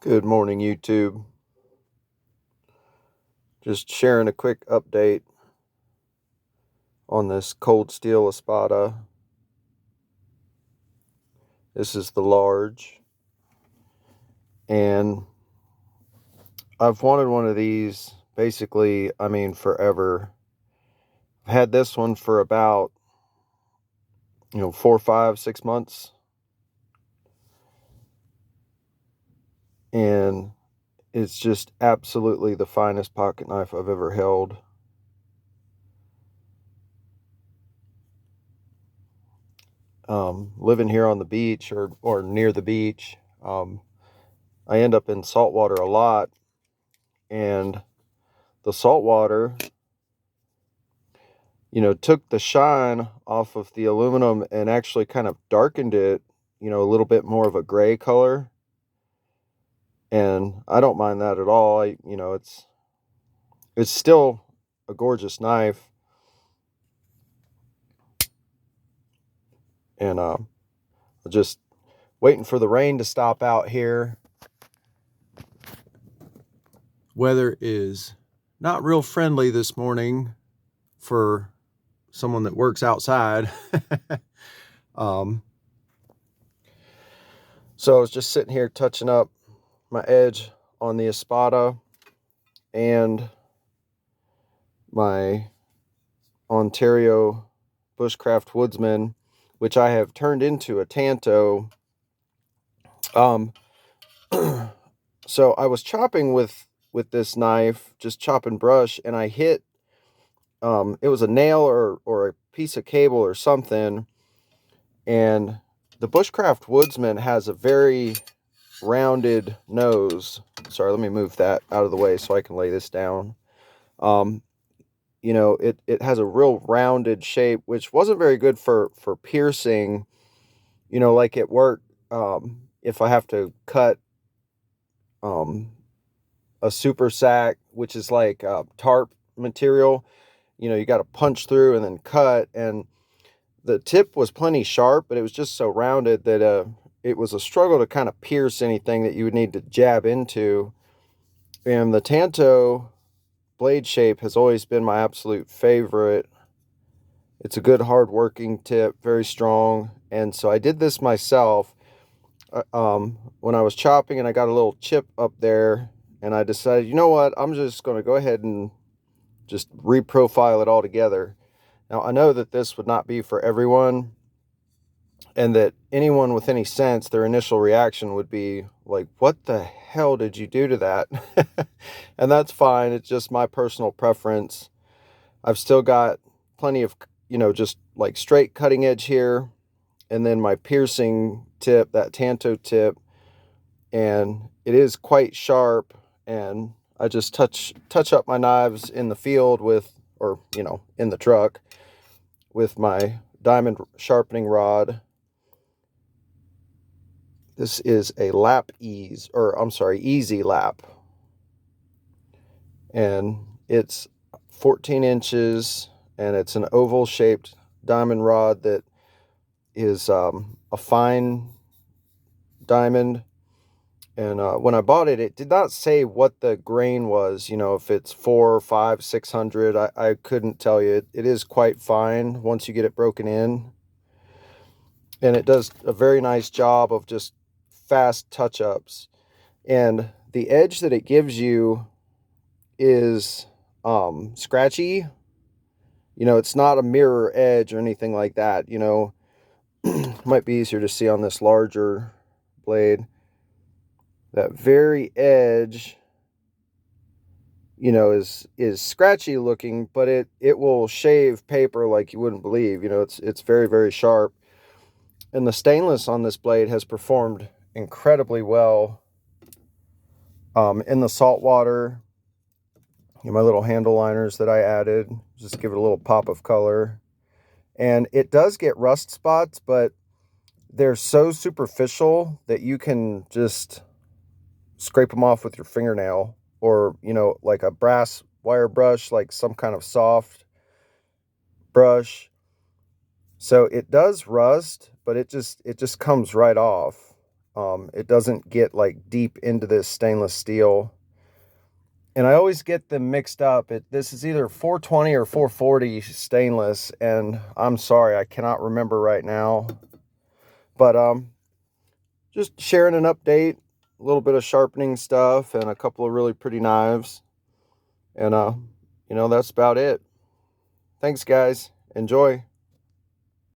Good morning, YouTube. Just sharing a quick update on this cold steel Espada. This is the large, and I've wanted one of these basically, forever. I've had this one for about, 4, 5, 6 months, and it's just absolutely the finest pocket knife I've ever held. Living here on the beach or near the beach, I end up in saltwater a lot, and the saltwater, took the shine off of the aluminum and actually kind of darkened it, a little bit more of a gray color. And I don't mind that at all. It's still a gorgeous knife. And just waiting for the rain to stop out here. Weather is not real friendly this morning for someone that works outside. um, so I was just sitting here touching up my edge on the Espada and my Ontario bushcraft-woodsman, which I have turned into a Tanto. Um, so I was chopping with this knife, just chopping brush, and I hit, it was a nail or a piece of cable or something, and the bushcraft-woodsman has a very rounded nose. Sorry, let me move that out of the way so I can lay this down. It has a real rounded shape, which wasn't very good for piercing, like at work. If I have to cut um, a super sack, which is like tarp material, you got to punch through and then cut. And the tip was plenty sharp, but it was just so rounded that it was a struggle to kind of pierce anything that you would need to jab into. And the Tanto blade shape has always been my absolute favorite. It's a good hard working tip, very strong. And so I did this myself when I was chopping, and I got a little chip up there, and I decided, you know what, I'm just going to go ahead and just reprofile it all together. Now, I know that this would not be for everyone, and that anyone with any sense, their initial reaction would be like, what the hell did you do to that? And that's fine. It's just my personal preference. I've still got plenty of, just like straight cutting edge here, and then my piercing tip, that Tanto tip, and it is quite sharp. And I just touch up my knives in the field with, or in the truck with my diamond sharpening rod. This is a lap ease, or I'm sorry, easy lap, and it's 14 inches, and it's an oval shaped diamond rod that is a fine diamond. And when I bought it, it did not say what the grain was, if it's 4, 5, 600. I couldn't tell you. It is quite fine once you get it broken in. And it does a very nice job of just fast touch-ups. And the edge that it gives you is scratchy. It's not a mirror edge or anything like that. It might be easier to see on this larger blade. That very edge, is scratchy looking, but it will shave paper like you wouldn't believe. It's very, very sharp. And the stainless on this blade has performed incredibly well in the salt water. My little handle liners that I added just give it a little pop of color. And it does get rust spots, but they're so superficial that you can just scrape them off with your fingernail, or like a brass wire brush, like some kind of soft brush. So it does rust, but it just comes right off. It doesn't get like deep into this stainless steel. And I always get them mixed up. This is either 420 or 440 stainless, and I'm sorry, I cannot remember right now. But just sharing an update, a little bit of sharpening stuff, and a couple of really pretty knives. And that's about it. Thanks, guys. Enjoy.